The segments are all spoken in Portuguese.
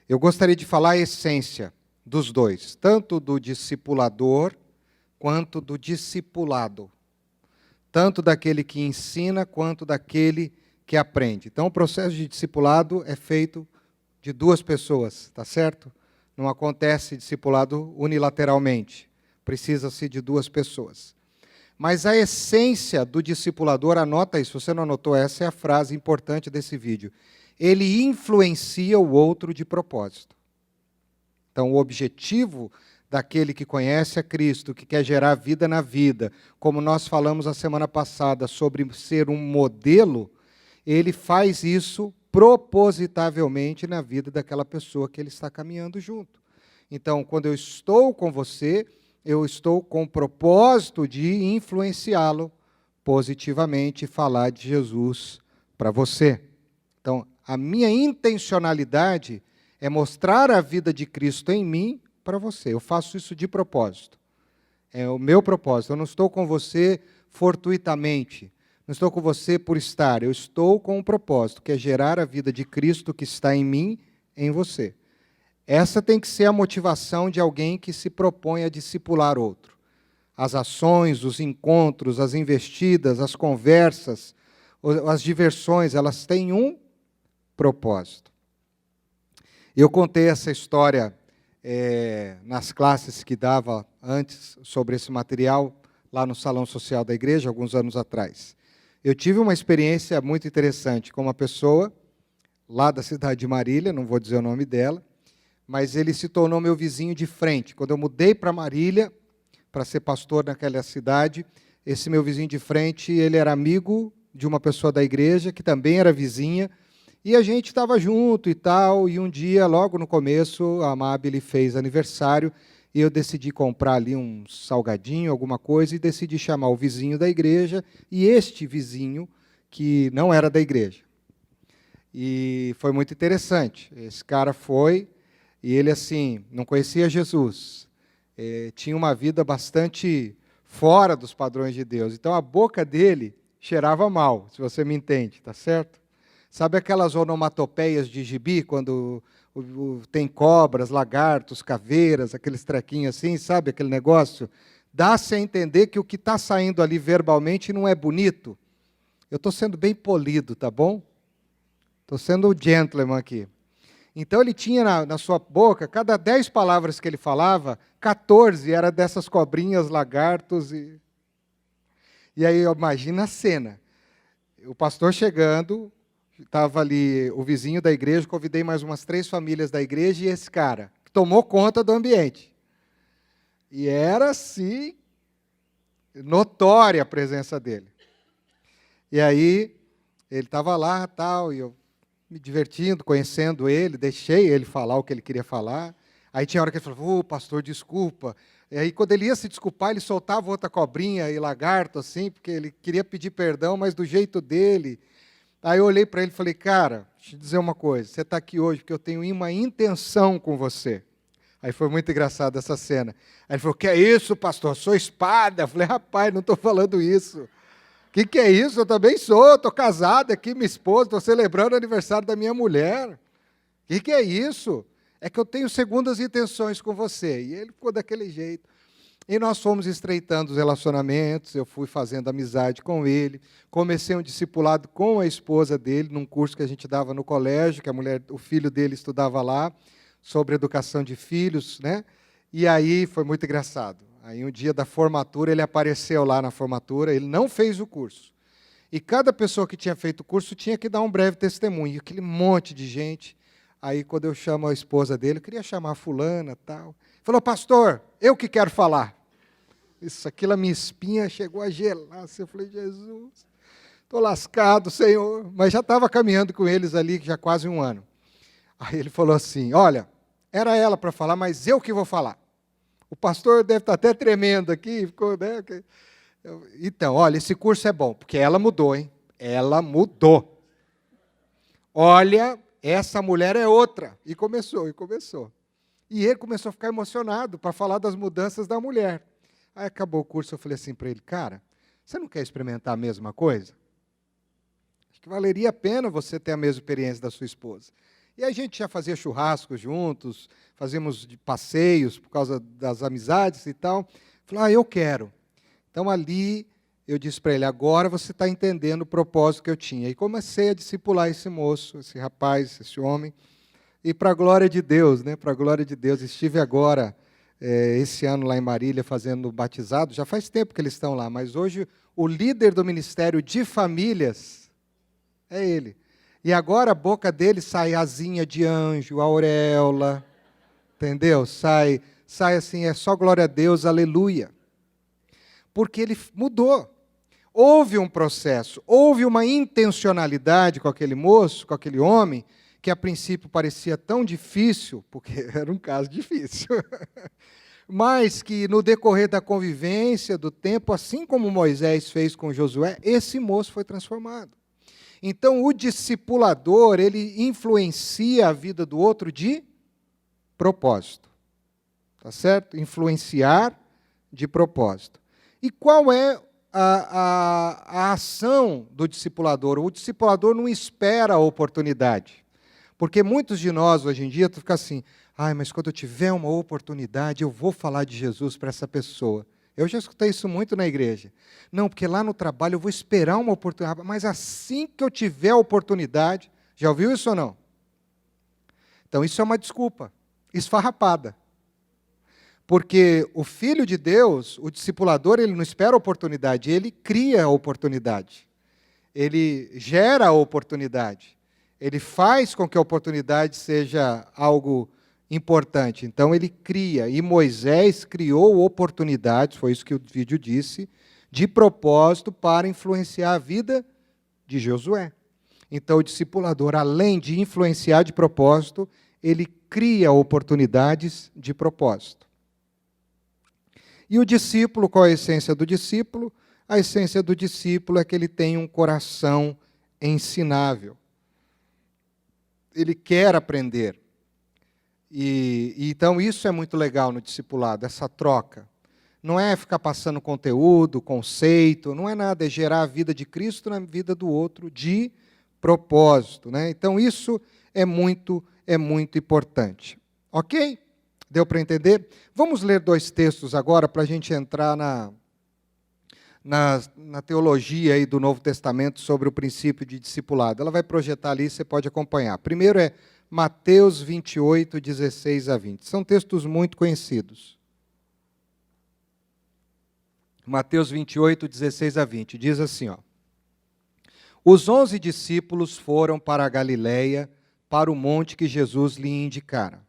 Eu gostaria de falar a essência dos dois, tanto do discipulador quanto do discipulado, tanto daquele que ensina quanto daquele que aprende. Então, o processo de discipulado é feito de duas pessoas, tá certo? Não acontece discipulado unilateralmente, precisa-se de duas pessoas. Mas a essência do discipulador, anota isso, se você não anotou, essa é a frase importante desse vídeo. Ele influencia o outro de propósito. Então, o objetivo daquele que conhece a Cristo, que quer gerar vida na vida, como nós falamos a semana passada sobre ser um modelo, ele faz isso propositavelmente na vida daquela pessoa que ele está caminhando junto. Então, quando eu estou com você, eu estou com o propósito de influenciá-lo positivamente e falar de Jesus para você. Então, a minha intencionalidade é mostrar a vida de Cristo em mim para você. Eu faço isso de propósito. É o meu propósito. Eu não estou com você fortuitamente. Não estou com você por estar. Eu estou com um propósito, que é gerar a vida de Cristo que está em mim, em você. Essa tem que ser a motivação de alguém que se propõe a discipular outro. As ações, os encontros, as investidas, as conversas, as diversões, elas têm um propósito. Eu contei essa história nas classes que dava antes sobre esse material, lá no Salão Social da Igreja, alguns anos atrás. Eu tive uma experiência muito interessante com uma pessoa, lá da cidade de Marília, não vou dizer o nome dela, mas ele se tornou meu vizinho de frente. Quando eu mudei para Marília, para ser pastor naquela cidade, esse meu vizinho de frente, ele era amigo de uma pessoa da igreja, que também era vizinha, e a gente estava junto e tal, e um dia, logo no começo, a Amabile fez aniversário, e eu decidi comprar ali um salgadinho, alguma coisa, e decidi chamar o vizinho da igreja, e este vizinho, que não era da igreja. E foi muito interessante. Esse cara foi, e ele, assim, não conhecia Jesus, tinha uma vida bastante fora dos padrões de Deus. Então, a boca dele cheirava mal, se você me entende, tá certo? Sabe aquelas onomatopeias de gibi, quando tem cobras, lagartos, caveiras, aqueles trequinhos assim, sabe aquele negócio? Dá-se a entender que o que está saindo ali verbalmente não é bonito. Eu estou sendo bem polido, tá bom? Estou sendo o gentleman aqui. Então ele tinha na sua boca, cada 10 palavras que ele falava, 14 era dessas cobrinhas, lagartos. E aí imagina a cena. O pastor chegando, estava ali o vizinho da igreja, convidei mais umas 3 famílias da igreja, e esse cara, que tomou conta do ambiente. E era, assim, notória a presença dele. E aí, ele estava lá, tal, e eu me divertindo, conhecendo ele, deixei ele falar o que ele queria falar. Aí tinha hora que ele falou, pastor, desculpa. E aí, quando ele ia se desculpar, ele soltava outra cobrinha e lagarto, assim, porque ele queria pedir perdão, mas do jeito dele. Aí eu olhei para ele e falei, cara, deixa eu dizer uma coisa, você está aqui hoje porque eu tenho uma intenção com você. Aí foi muito engraçado essa cena. Aí ele falou, que é isso, pastor? Sou espada. Eu falei, rapaz, não estou falando isso. O que é isso? Eu também sou, estou casado aqui, minha esposa, estou celebrando o aniversário da minha mulher. O que é isso? É que eu tenho segundas intenções com você. E ele ficou daquele jeito. E nós fomos estreitando os relacionamentos, eu fui fazendo amizade com ele, comecei um discipulado com a esposa dele, num curso que a gente dava no colégio, que o filho dele estudava lá, sobre educação de filhos, né? E aí foi muito engraçado. Aí um dia da formatura, ele apareceu lá na formatura, ele não fez o curso. E cada pessoa que tinha feito o curso tinha que dar um breve testemunho, e aquele monte de gente. Aí quando eu chamo a esposa dele, eu queria chamar a fulana, tal. Falou, pastor, eu que quero falar. Isso, aquilo, a minha espinha chegou a gelar. Eu falei, Jesus, estou lascado, Senhor. Mas já estava caminhando com eles ali, já quase um ano. Aí ele falou assim, olha, era ela para falar, mas eu que vou falar. O pastor deve estar até tremendo aqui. Ficou, né? Então, olha, esse curso é bom, porque ela mudou, hein? Ela mudou. Olha, essa mulher é outra. E começou, e começou. E ele começou a ficar emocionado para falar das mudanças da mulher. Aí acabou o curso, eu falei assim para ele, cara, você não quer experimentar a mesma coisa? Acho que valeria a pena você ter a mesma experiência da sua esposa. E a gente já fazia churrascos juntos, fazíamos passeios por causa das amizades e tal. Falei, eu quero. Então, ali, eu disse para ele, agora você está entendendo o propósito que eu tinha. E comecei a discipular esse moço, esse rapaz, esse homem. E para a glória de Deus, né? Para a glória de Deus, estive agora, esse ano lá em Marília, fazendo batizado. Já faz tempo que eles estão lá, mas hoje o líder do Ministério de Famílias é ele. E agora a boca dele sai asinha de anjo, auréola, entendeu? Sai assim, é só glória a Deus, aleluia. Porque ele mudou. Houve um processo, houve uma intencionalidade com aquele moço, com aquele homem, que a princípio parecia tão difícil, porque era um caso difícil, mas que no decorrer da convivência, do tempo, assim como Moisés fez com Josué, esse moço foi transformado. Então, o discipulador, ele influencia a vida do outro de propósito. Tá certo? Influenciar de propósito. E qual é a ação do discipulador? O discipulador não espera a oportunidade. Porque muitos de nós, hoje em dia, ficam assim, mas quando eu tiver uma oportunidade, eu vou falar de Jesus para essa pessoa. Eu já escutei isso muito na igreja. Não, porque lá no trabalho eu vou esperar uma oportunidade, mas assim que eu tiver a oportunidade, já ouviu isso ou não? Então isso é uma desculpa, esfarrapada. Porque o Filho de Deus, o discipulador, ele não espera a oportunidade, ele cria a oportunidade. Ele gera a oportunidade. Ele faz com que a oportunidade seja algo importante. Então, ele cria. E Moisés criou oportunidades, foi isso que o vídeo disse, de propósito para influenciar a vida de Josué. Então, o discipulador, além de influenciar de propósito, ele cria oportunidades de propósito. E o discípulo, qual é a essência do discípulo? A essência do discípulo é que ele tem um coração ensinável. Ele quer aprender. Então, isso é muito legal no discipulado, essa troca. Não é ficar passando conteúdo, conceito, não é nada, é gerar a vida de Cristo na vida do outro de propósito. Né? Então, isso é muito importante. Ok? Deu para entender? Vamos ler 2 textos agora para a gente entrar na teologia aí do Novo Testamento sobre o princípio de discipulado. Ela vai projetar ali, você pode acompanhar. Primeiro é Mateus 28, 16 a 20. São textos muito conhecidos. Mateus 28, 16 a 20. Diz assim, Os 11 discípulos foram para a Galileia, para o monte que Jesus lhe indicara.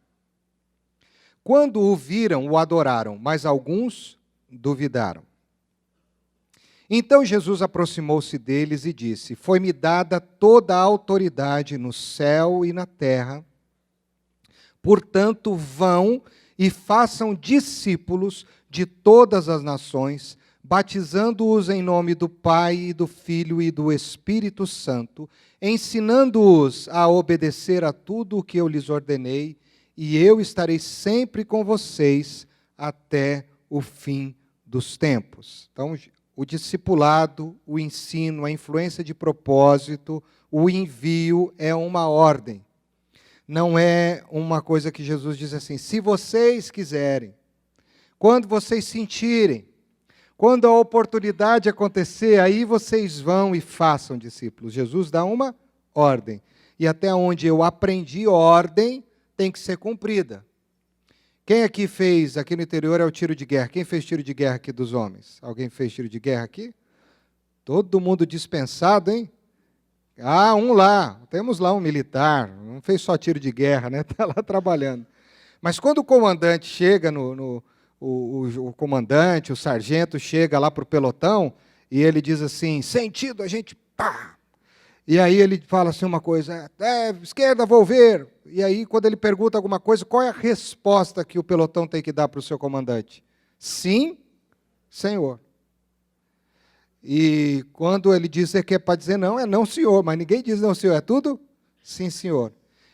Quando o viram, o adoraram, mas alguns duvidaram. Então Jesus aproximou-se deles e disse, Foi-me dada toda a autoridade no céu e na terra. Portanto, vão e façam discípulos de todas as nações, batizando-os em nome do Pai, e do Filho e do Espírito Santo, ensinando-os a obedecer a tudo o que eu lhes ordenei, e eu estarei sempre com vocês até o fim dos tempos. Então, o discipulado, o ensino, a influência de propósito, o envio é uma ordem. Não é uma coisa que Jesus diz assim, se vocês quiserem, quando vocês sentirem, quando a oportunidade acontecer, aí vocês vão e façam discípulos. Jesus dá uma ordem. E até onde eu aprendi ordem, tem que ser cumprida. Quem aqui fez, aqui no interior é o tiro de guerra. Quem fez tiro de guerra aqui dos homens? Alguém fez tiro de guerra aqui? Todo mundo dispensado, hein? Um lá, temos lá um militar, não fez só tiro de guerra, né? Está lá trabalhando. Mas quando o comandante chega, o comandante, o sargento chega lá para o pelotão, e ele diz assim, sentido, a gente, pá! E aí ele fala assim uma coisa, esquerda, vou ver. E aí, quando ele pergunta alguma coisa, qual é a resposta que o pelotão tem que dar para o seu comandante? Sim, senhor. E quando ele diz que é para dizer não, é não, senhor. Mas ninguém diz não, senhor. É tudo? Sim, senhor.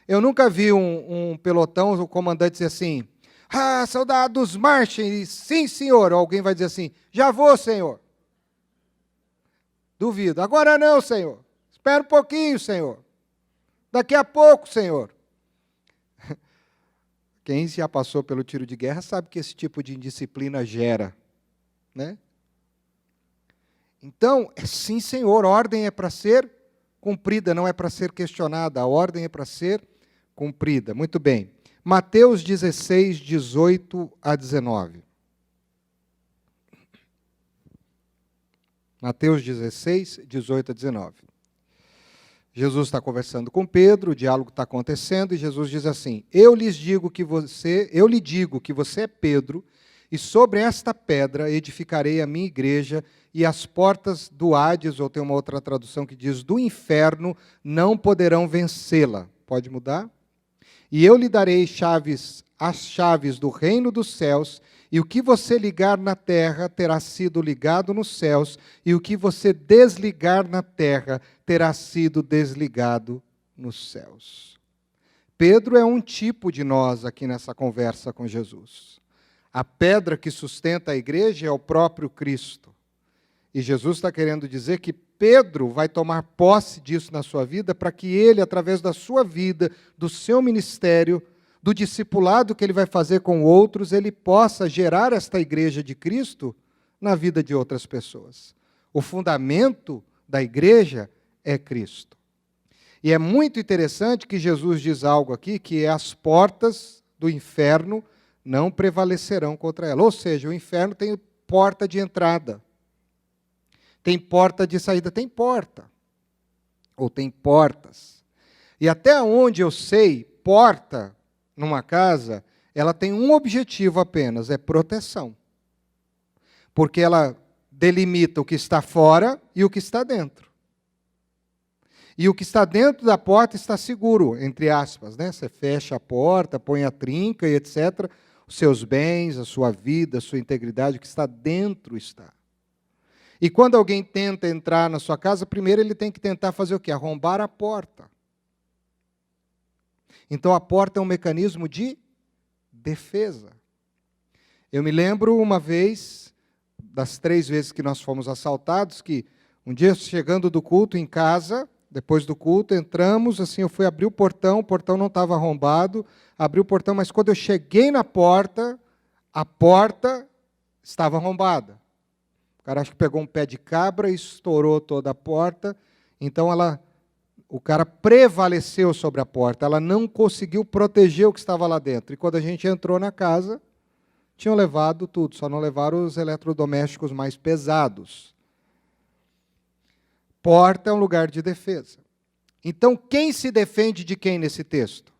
Eu nunca vi um pelotão, o comandante dizer assim, soldados, marchem. E, sim, senhor. Ou alguém vai dizer assim, já vou, senhor. Duvido. Agora não, senhor. Espera um pouquinho, senhor. Daqui a pouco, senhor. Quem já passou pelo tiro de guerra sabe que esse tipo de indisciplina gera, né? Então, sim, Senhor, ordem é para ser cumprida, não é para ser questionada. A ordem é para ser cumprida. Muito bem. Mateus 16, 18 a 19. Mateus 16, 18 a 19. Jesus está conversando com Pedro, o diálogo está acontecendo, e Jesus diz assim: eu lhe digo que você é Pedro, e sobre esta pedra edificarei a minha igreja, e as portas do Hades, ou tem uma outra tradução que diz do inferno, não poderão vencê-la. Pode mudar? E eu lhe darei as chaves do reino dos céus, e o que você ligar na terra terá sido ligado nos céus, e o que você desligar na terra terá sido desligado nos céus. Pedro é um tipo de nós aqui nessa conversa com Jesus. A pedra que sustenta a igreja é o próprio Cristo. E Jesus está querendo dizer que Pedro vai tomar posse disso na sua vida para que ele, através da sua vida, do seu ministério, do discipulado que ele vai fazer com outros, ele possa gerar esta igreja de Cristo na vida de outras pessoas. O fundamento da igreja é Cristo. E é muito interessante que Jesus diz algo aqui, que é as portas do inferno não prevalecerão contra ela. Ou seja, o inferno tem porta de entrada. Tem porta de saída, tem porta. Ou tem portas. E até onde eu sei, porta numa casa, ela tem um objetivo apenas, é proteção. Porque ela delimita o que está fora e o que está dentro. E o que está dentro da porta está seguro, entre aspas, né? Você fecha a porta, põe a trinca e etc. Os seus bens, a sua vida, a sua integridade, o que está dentro está. E quando alguém tenta entrar na sua casa, primeiro ele tem que tentar fazer o quê? Arrombar a porta. Então a porta é um mecanismo de defesa. Eu me lembro uma vez, das 3 vezes que nós fomos assaltados, que um dia chegando do culto em casa, depois do culto, entramos, assim, eu fui abrir o portão não estava arrombado, abri o portão, mas quando eu cheguei na porta, a porta estava arrombada. O cara acho que pegou um pé de cabra e estourou toda a porta, então o cara prevaleceu sobre a porta, ela não conseguiu proteger o que estava lá dentro. E quando a gente entrou na casa, tinham levado tudo, só não levaram os eletrodomésticos mais pesados. Porta é um lugar de defesa. Então, quem se defende de quem nesse texto?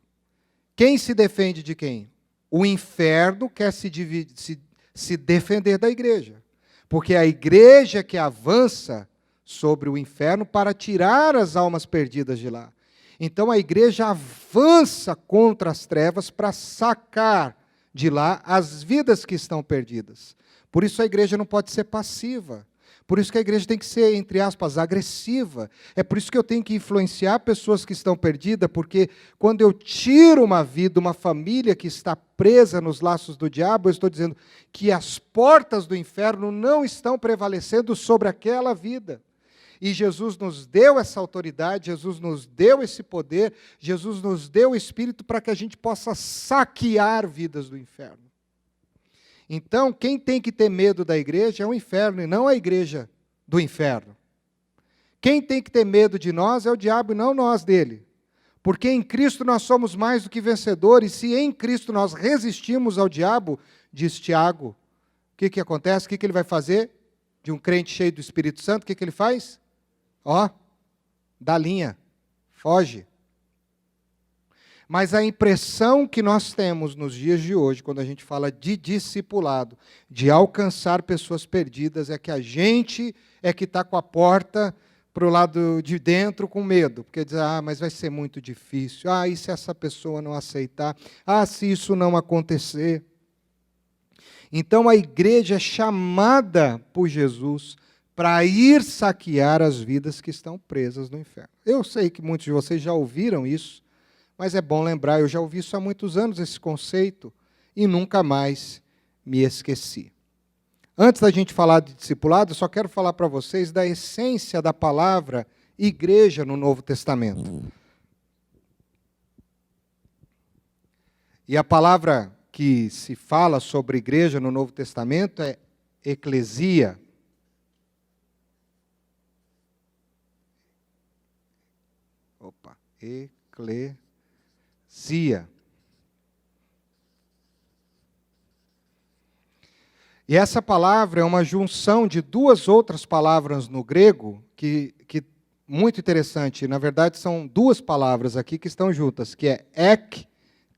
Quem se defende de quem? O inferno quer se defender da igreja. Porque é a igreja que avança sobre o inferno para tirar as almas perdidas de lá. Então a igreja avança contra as trevas para sacar de lá as vidas que estão perdidas. Por isso a igreja não pode ser passiva. Por isso que a igreja tem que ser, entre aspas, agressiva. É por isso que eu tenho que influenciar pessoas que estão perdidas, porque quando eu tiro uma vida, uma família que está presa nos laços do diabo, eu estou dizendo que as portas do inferno não estão prevalecendo sobre aquela vida. E Jesus nos deu essa autoridade, Jesus nos deu esse poder, Jesus nos deu o Espírito para que a gente possa saquear vidas do inferno. Então, quem tem que ter medo da igreja é o inferno e não a igreja do inferno. Quem tem que ter medo de nós é o diabo e não nós dele. Porque em Cristo nós somos mais do que vencedores, e se em Cristo nós resistimos ao diabo, diz Tiago, o que acontece? O que ele vai fazer? De um crente cheio do Espírito Santo, o que ele faz? Dá linha, foge. Mas a impressão que nós temos nos dias de hoje, quando a gente fala de discipulado, de alcançar pessoas perdidas, é que a gente é que está com a porta para o lado de dentro com medo. Porque diz, mas vai ser muito difícil. E se essa pessoa não aceitar? Se isso não acontecer? Então a igreja é chamada por Jesus para ir saquear as vidas que estão presas no inferno. Eu sei que muitos de vocês já ouviram isso, mas é bom lembrar, eu já ouvi isso há muitos anos, esse conceito, e nunca mais me esqueci. Antes da gente falar de discipulado, eu só quero falar para vocês da essência da palavra igreja no Novo Testamento. E a palavra que se fala sobre igreja no Novo Testamento é eclesia. Eclesia. E essa palavra é uma junção de duas outras palavras no grego, que muito interessante. Na verdade, são duas palavras aqui que estão juntas, que é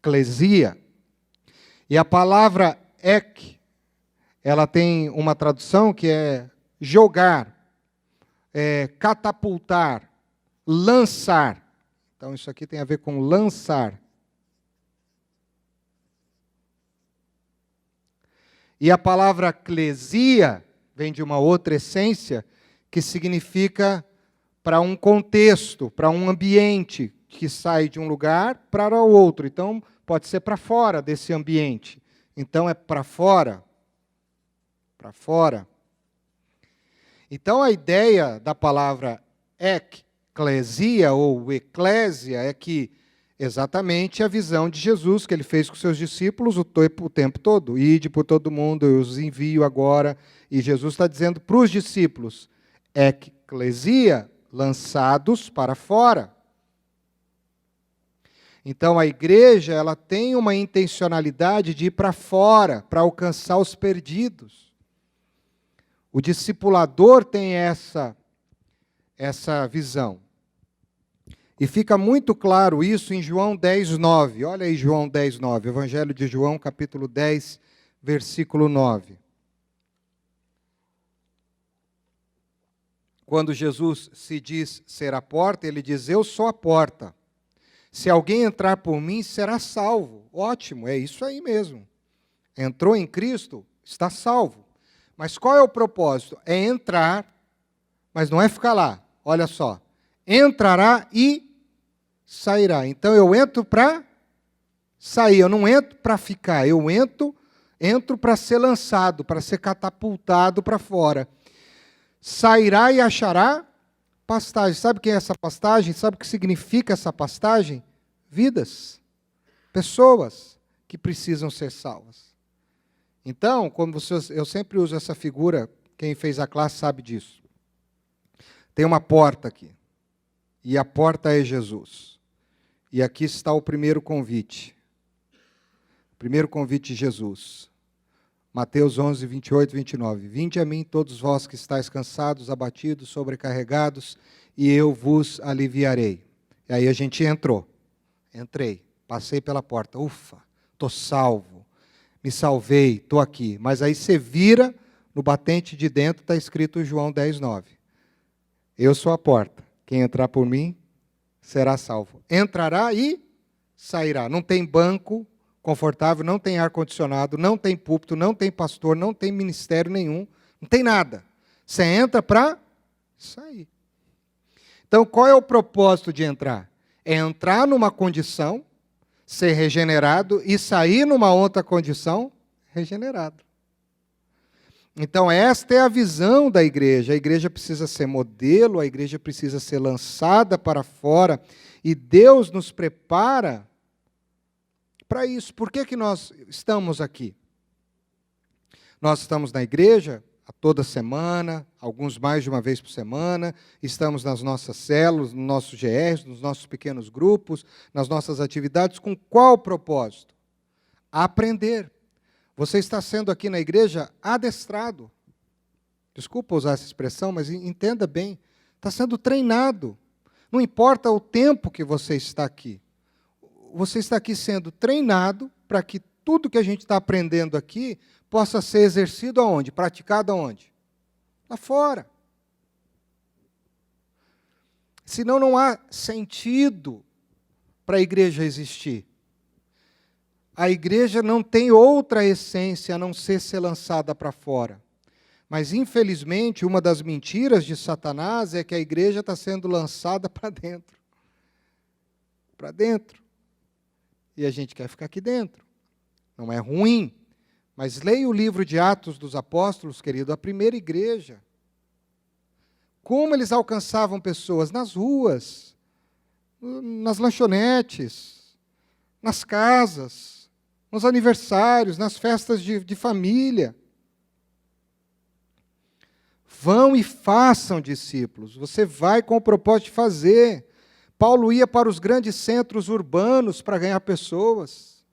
eclesia. E a palavra ek, ela tem uma tradução que é jogar, catapultar, lançar. Então, isso aqui tem a ver com lançar. E a palavra clesia vem de uma outra essência, que significa para um contexto, para um ambiente, que sai de um lugar para o outro. Então, pode ser para fora desse ambiente. Então, é para fora. Para fora. Então, a ideia da palavra eclesia ou eclésia é que exatamente a visão de Jesus que ele fez com seus discípulos o tempo todo. Ide por todo mundo, eu os envio agora. E Jesus está dizendo para os discípulos, eclesia, lançados para fora. Então a igreja ela tem uma intencionalidade de ir para fora, para alcançar os perdidos. O discipulador tem essa visão. E fica muito claro isso em João 10:9. Olha aí João 10:9, Evangelho de João, capítulo 10, versículo 9. Quando Jesus se diz ser a porta, ele diz, eu sou a porta. Se alguém entrar por mim, será salvo. Ótimo, é isso aí mesmo. Entrou em Cristo, está salvo. Mas qual é o propósito? É entrar, mas não é ficar lá. Olha só, entrará e sairá. Então eu entro para sair, eu não entro para ficar, eu entro para ser lançado, para ser catapultado para fora. Sairá e achará pastagem. Sabe o que é essa pastagem? Sabe o que significa essa pastagem? Vidas. Pessoas que precisam ser salvas. Então, eu sempre uso essa figura, quem fez a classe sabe disso. Tem uma porta aqui. E a porta é Jesus. E aqui está o primeiro convite. O primeiro convite de Jesus. Mateus 11, 28, 29. Vinde a mim todos vós que estáis cansados, abatidos, sobrecarregados, e eu vos aliviarei. E aí a gente entrou. Entrei, passei pela porta. Ufa, estou salvo. Me salvei, estou aqui. Mas aí você vira, no batente de dentro está escrito João 10, 9. Eu sou a porta. Quem entrar por mim será salvo. Entrará e sairá. Não tem banco confortável, não tem ar-condicionado, não tem púlpito, não tem pastor, não tem ministério nenhum, não tem nada. Você entra para sair. Então, qual é o propósito de entrar? É entrar numa condição, ser regenerado e sair numa outra condição, regenerado. Então, esta é a visão da igreja. A igreja precisa ser modelo, a igreja precisa ser lançada para fora, e Deus nos prepara para isso. Por que nós estamos aqui? Nós estamos na igreja toda semana, alguns mais de uma vez por semana, estamos nas nossas células, nos nossos GRs, nos nossos pequenos grupos, nas nossas atividades, com qual propósito? Aprender. Você está sendo aqui na igreja adestrado. Desculpa usar essa expressão, mas entenda bem. Está sendo treinado. Não importa o tempo que você está aqui. Você está aqui sendo treinado para que tudo que a gente está aprendendo aqui possa ser exercido aonde? Praticado aonde? Lá fora. Senão não há sentido para a igreja existir. A igreja não tem outra essência a não ser lançada para fora. Mas, infelizmente, uma das mentiras de Satanás é que a igreja está sendo lançada para dentro. Para dentro. E a gente quer ficar aqui dentro. Não é ruim, mas leia o livro de Atos dos Apóstolos, querido, a primeira igreja. Como eles alcançavam pessoas? Nas ruas, nas lanchonetes, nas casas, nos aniversários, nas festas de família. Vão e façam discípulos. Você vai com o propósito de fazer. Paulo ia para os grandes centros urbanos para ganhar pessoas.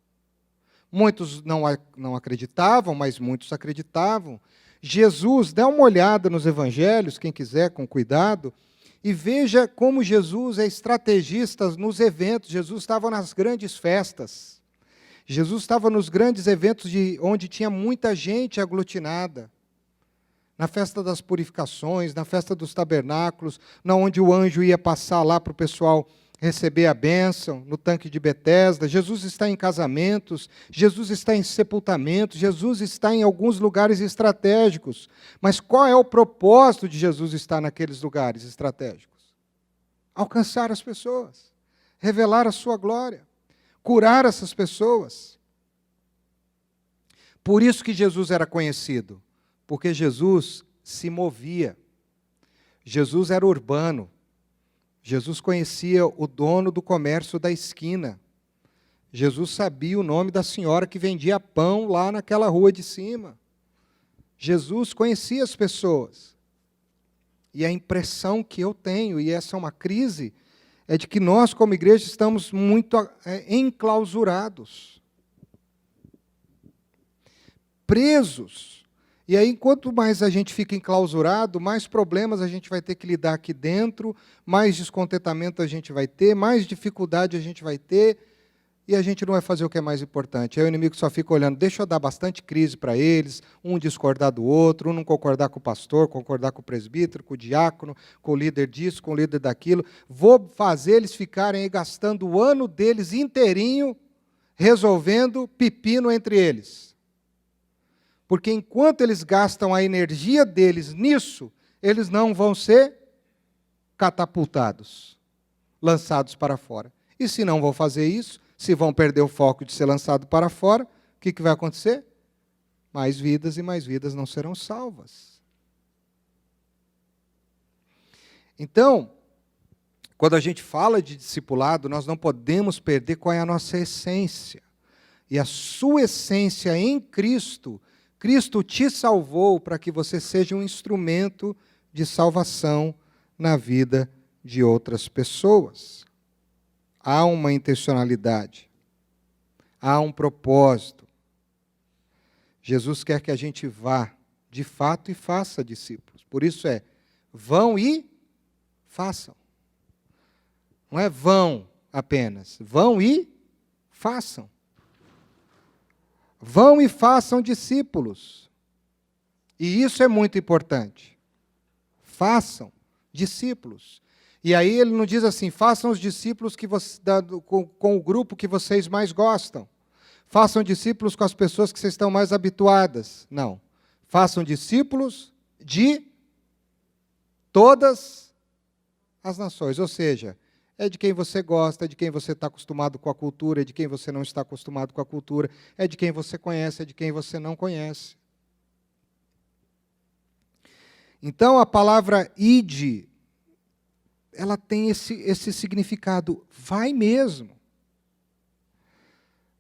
Muitos não acreditavam, mas muitos acreditavam. Jesus, dá uma olhada nos evangelhos, quem quiser, com cuidado, e veja como Jesus é estrategista nos eventos. Jesus estava nas grandes festas. Jesus estava nos grandes eventos onde tinha muita gente aglutinada. Na festa das purificações, na festa dos tabernáculos, onde o anjo ia passar lá para o pessoal receber a bênção, no tanque de Betesda. Jesus está em casamentos, Jesus está em sepultamentos, Jesus está em alguns lugares estratégicos. Mas qual é o propósito de Jesus estar naqueles lugares estratégicos? Alcançar as pessoas, revelar a sua glória, curar essas pessoas. Por isso que Jesus era conhecido, porque Jesus se movia. Jesus era urbano. Jesus conhecia o dono do comércio da esquina. Jesus sabia o nome da senhora que vendia pão lá naquela rua de cima. Jesus conhecia as pessoas. E a impressão que eu tenho, e essa é uma crise, é de que nós, como igreja, estamos muito enclausurados, presos. E aí, quanto mais a gente fica enclausurado, mais problemas a gente vai ter que lidar aqui dentro, mais descontentamento a gente vai ter, mais dificuldade a gente vai ter, e a gente não vai fazer o que é mais importante. Aí o inimigo só fica olhando, deixa eu dar bastante crise para eles, um discordar do outro, um não concordar com o pastor, concordar com o presbítero, com o diácono, com o líder disso, com o líder daquilo. Vou fazer eles ficarem aí gastando o ano deles inteirinho resolvendo pepino entre eles. Porque enquanto eles gastam a energia deles nisso, eles não vão ser catapultados, lançados para fora. E se não vão fazer isso, se vão perder o foco de ser lançado para fora, o que vai acontecer? Mais vidas e mais vidas não serão salvas. Então, quando a gente fala de discipulado, nós não podemos perder qual é a nossa essência. E a sua essência em Cristo, Cristo te salvou para que você seja um instrumento de salvação na vida de outras pessoas. Há uma intencionalidade, há um propósito. Jesus quer que a gente vá, de fato, e faça discípulos. Por isso vão e façam. Não é vão apenas, vão e façam. Vão e façam discípulos. E isso é muito importante. Façam discípulos. E aí ele não diz assim, façam os discípulos com o grupo que vocês mais gostam. Façam discípulos com as pessoas que vocês estão mais habituadas. Não. Façam discípulos de todas as nações. Ou seja, é de quem você gosta, é de quem você está acostumado com a cultura, é de quem você não está acostumado com a cultura, é de quem você conhece, é de quem você não conhece. Então, a palavra ide, ela tem esse significado, vai mesmo.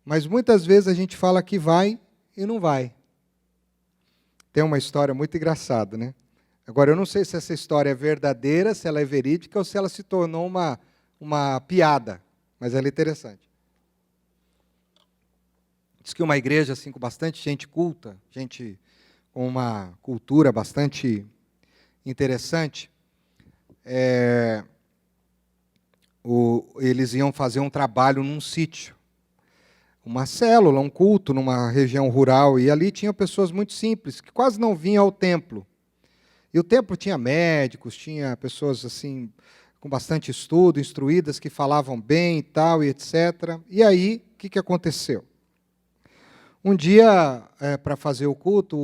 Mas muitas vezes a gente fala que vai e não vai. Tem uma história muito engraçada, né? Agora, eu não sei se essa história é verdadeira, se ela é verídica ou se ela se tornou uma piada, mas ela é interessante. Diz que uma igreja assim, com bastante gente culta, gente com uma cultura bastante interessante, eles iam fazer um trabalho num sítio, uma célula, um culto numa região rural, e ali tinham pessoas muito simples, que quase não vinham ao templo. E o templo tinha médicos, tinha pessoas assim com bastante estudo, instruídas, que falavam bem e tal, e etc. E aí, o que aconteceu? Um dia, para fazer o culto,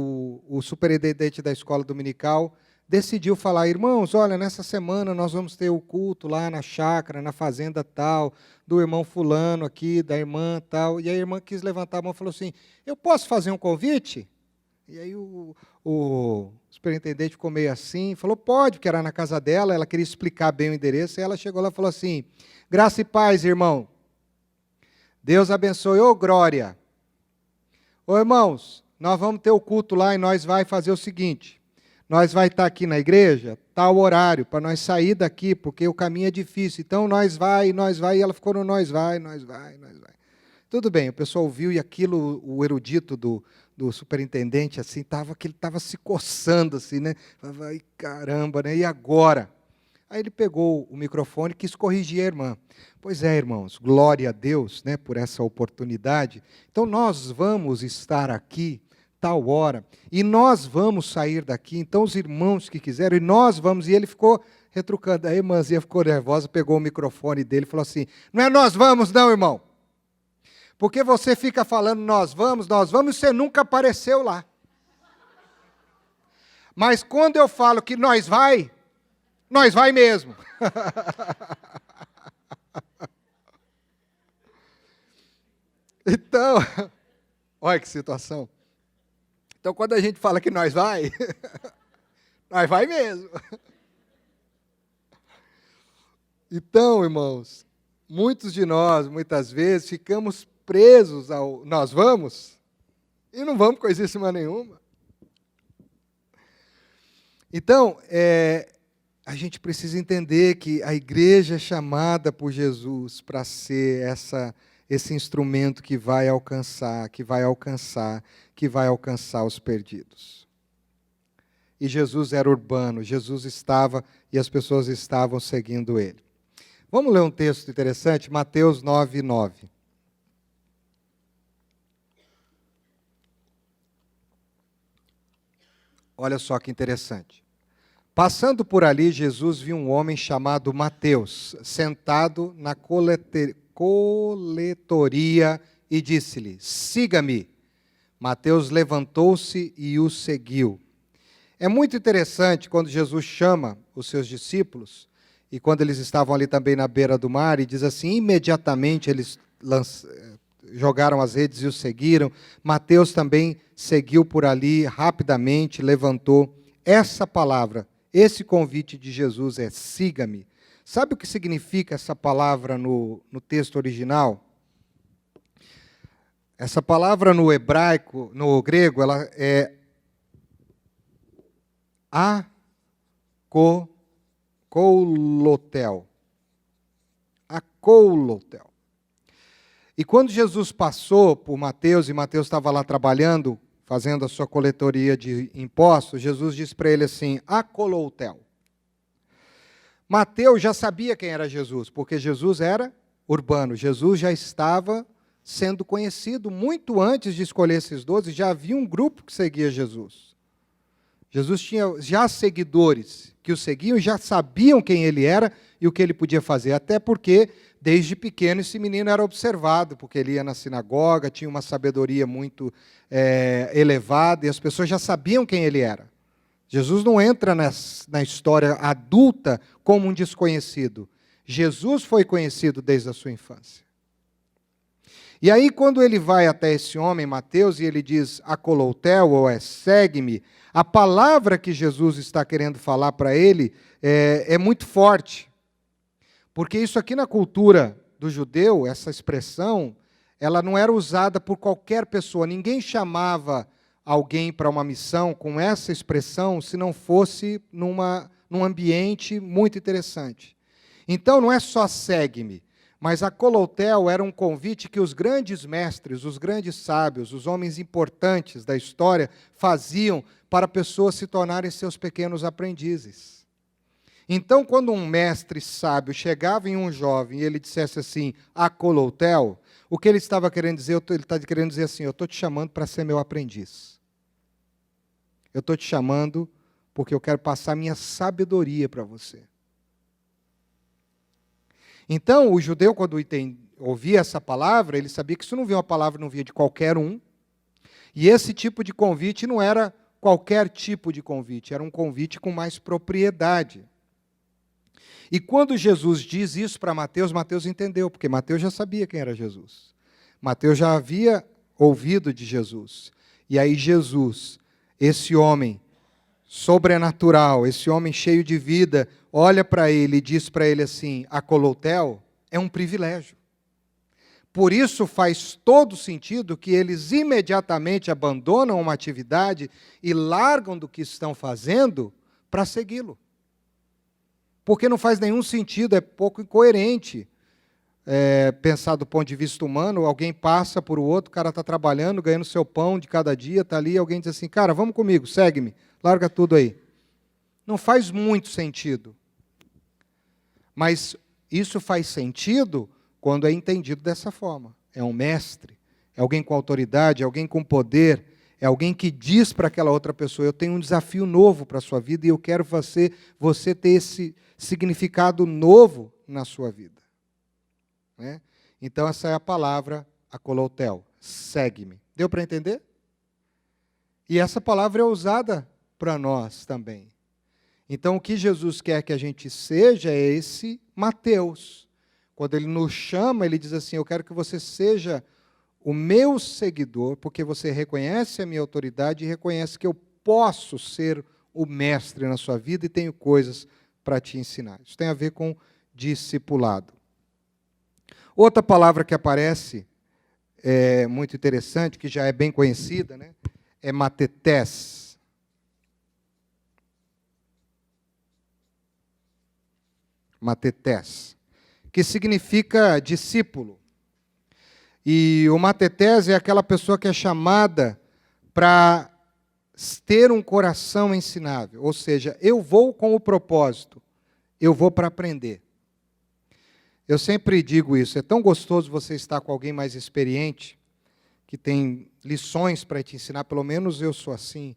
o superintendente da escola dominical decidiu falar, irmãos, olha, nessa semana nós vamos ter o culto lá na chácara, na fazenda tal, do irmão fulano aqui, da irmã tal. E a irmã quis levantar a mão e falou assim, eu posso fazer um convite? E aí o superintendente ficou meio assim, falou, pode, porque era na casa dela, ela queria explicar bem o endereço, e ela chegou lá e falou assim, graça e paz, irmão. Deus abençoe, ô glória. Ô irmãos, nós vamos ter o culto lá e nós vai fazer o seguinte, nós vai estar aqui na igreja, tal horário, para nós sair daqui, porque o caminho é difícil, então nós vai, e ela ficou no nós vai. Tudo bem, o pessoal ouviu e aquilo, o erudito do superintendente, assim, que ele estava se coçando, assim, né? Ai, caramba, né? E agora? Aí ele pegou o microfone e quis corrigir a irmã. Pois é, irmãos, glória a Deus, né, por essa oportunidade. Então nós vamos estar aqui tal hora, e nós vamos sair daqui, então os irmãos que quiserem, e nós vamos, e ele ficou retrucando. Aí a irmãzinha ficou nervosa, pegou o microfone dele e falou assim, não é nós vamos não, irmão. Porque você fica falando nós vamos, e você nunca apareceu lá. Mas quando eu falo que nós vai mesmo. Então, olha que situação. Então, quando a gente fala que nós vai mesmo. Então, irmãos, muitos de nós, muitas vezes, ficamos presos ao nós vamos e não vamos coisíssima nenhuma. Então, a gente precisa entender que a igreja é chamada por Jesus para ser esse instrumento que vai alcançar os perdidos. E Jesus era urbano, Jesus estava e as pessoas estavam seguindo ele. Vamos ler um texto interessante, Mateus 9:9. Olha só que interessante. Passando por ali, Jesus viu um homem chamado Mateus, sentado na coletoria e disse-lhe, siga-me. Mateus levantou-se e o seguiu. É muito interessante quando Jesus chama os seus discípulos, e quando eles estavam ali também na beira do mar, e diz assim, imediatamente eles jogaram as redes e o seguiram. Mateus também seguiu por ali rapidamente, levantou. Essa palavra, esse convite de Jesus é siga-me. Sabe o que significa essa palavra no texto original? Essa palavra no hebraico, no grego, ela é akoulotel. Akoulotel. E quando Jesus passou por Mateus, e Mateus estava lá trabalhando, fazendo a sua coletoria de impostos, Jesus disse para ele assim, akoulotel. Mateus já sabia quem era Jesus, porque Jesus era urbano. Jesus já estava sendo conhecido muito antes de escolher esses 12, já havia um grupo que seguia Jesus. Jesus tinha já seguidores que o seguiam e já sabiam quem ele era e o que ele podia fazer, até porque, desde pequeno, esse menino era observado, porque ele ia na sinagoga, tinha uma sabedoria muito elevada, e as pessoas já sabiam quem ele era. Jesus não entra na história adulta como um desconhecido. Jesus foi conhecido desde a sua infância. E aí, quando ele vai até esse homem, Mateus, e ele diz, akoulotel, ou segue-me, a palavra que Jesus está querendo falar para ele é muito forte. Porque isso aqui na cultura do judeu, essa expressão, ela não era usada por qualquer pessoa. Ninguém chamava alguém para uma missão com essa expressão se não fosse num ambiente muito interessante. Então, não é só segue-me, mas akoulotel era um convite que os grandes mestres, os grandes sábios, os homens importantes da história faziam para pessoas se tornarem seus pequenos aprendizes. Então, quando um mestre sábio chegava em um jovem e ele dissesse assim, akoulotel, o que ele estava querendo dizer? Ele está querendo dizer assim, eu estou te chamando para ser meu aprendiz. Eu estou te chamando porque eu quero passar minha sabedoria para você. Então, o judeu, quando ouvia essa palavra, ele sabia que isso não não vinha de qualquer um. E esse tipo de convite não era qualquer tipo de convite, era um convite com mais propriedade. E quando Jesus diz isso para Mateus, Mateus entendeu, porque Mateus já sabia quem era Jesus. Mateus já havia ouvido de Jesus. E aí Jesus, esse homem sobrenatural, esse homem cheio de vida, olha para ele e diz para ele assim, akoulotel é um privilégio. Por isso faz todo sentido que eles imediatamente abandonam uma atividade e largam do que estão fazendo para segui-lo. Porque não faz nenhum sentido, é pouco incoerente. Pensar do ponto de vista humano, alguém passa por o outro, o cara está trabalhando, ganhando seu pão de cada dia, está ali, alguém diz assim, cara, vamos comigo, segue-me, larga tudo aí. Não faz muito sentido. Mas isso faz sentido quando é entendido dessa forma. É um mestre, é alguém com autoridade, é alguém com poder, é alguém que diz para aquela outra pessoa, eu tenho um desafio novo para a sua vida e eu quero você ter esse significado novo na sua vida. Né? Então, essa é a palavra akoloutel, segue-me. Deu para entender? E essa palavra é usada para nós também. Então, o que Jesus quer que a gente seja é esse Mateus. Quando ele nos chama, ele diz assim, eu quero que você seja o meu seguidor, porque você reconhece a minha autoridade e reconhece que eu posso ser o mestre na sua vida e tenho coisas para te ensinar. Isso tem a ver com discipulado. Outra palavra que aparece, muito interessante, que já é bem conhecida, né, é matetés. Matetés, que significa discípulo. E o matetés é aquela pessoa que é chamada para ter um coração ensinável. Ou seja, eu vou com o propósito, eu vou para aprender. Eu sempre digo isso, é tão gostoso você estar com alguém mais experiente, que tem lições para te ensinar, pelo menos eu sou assim,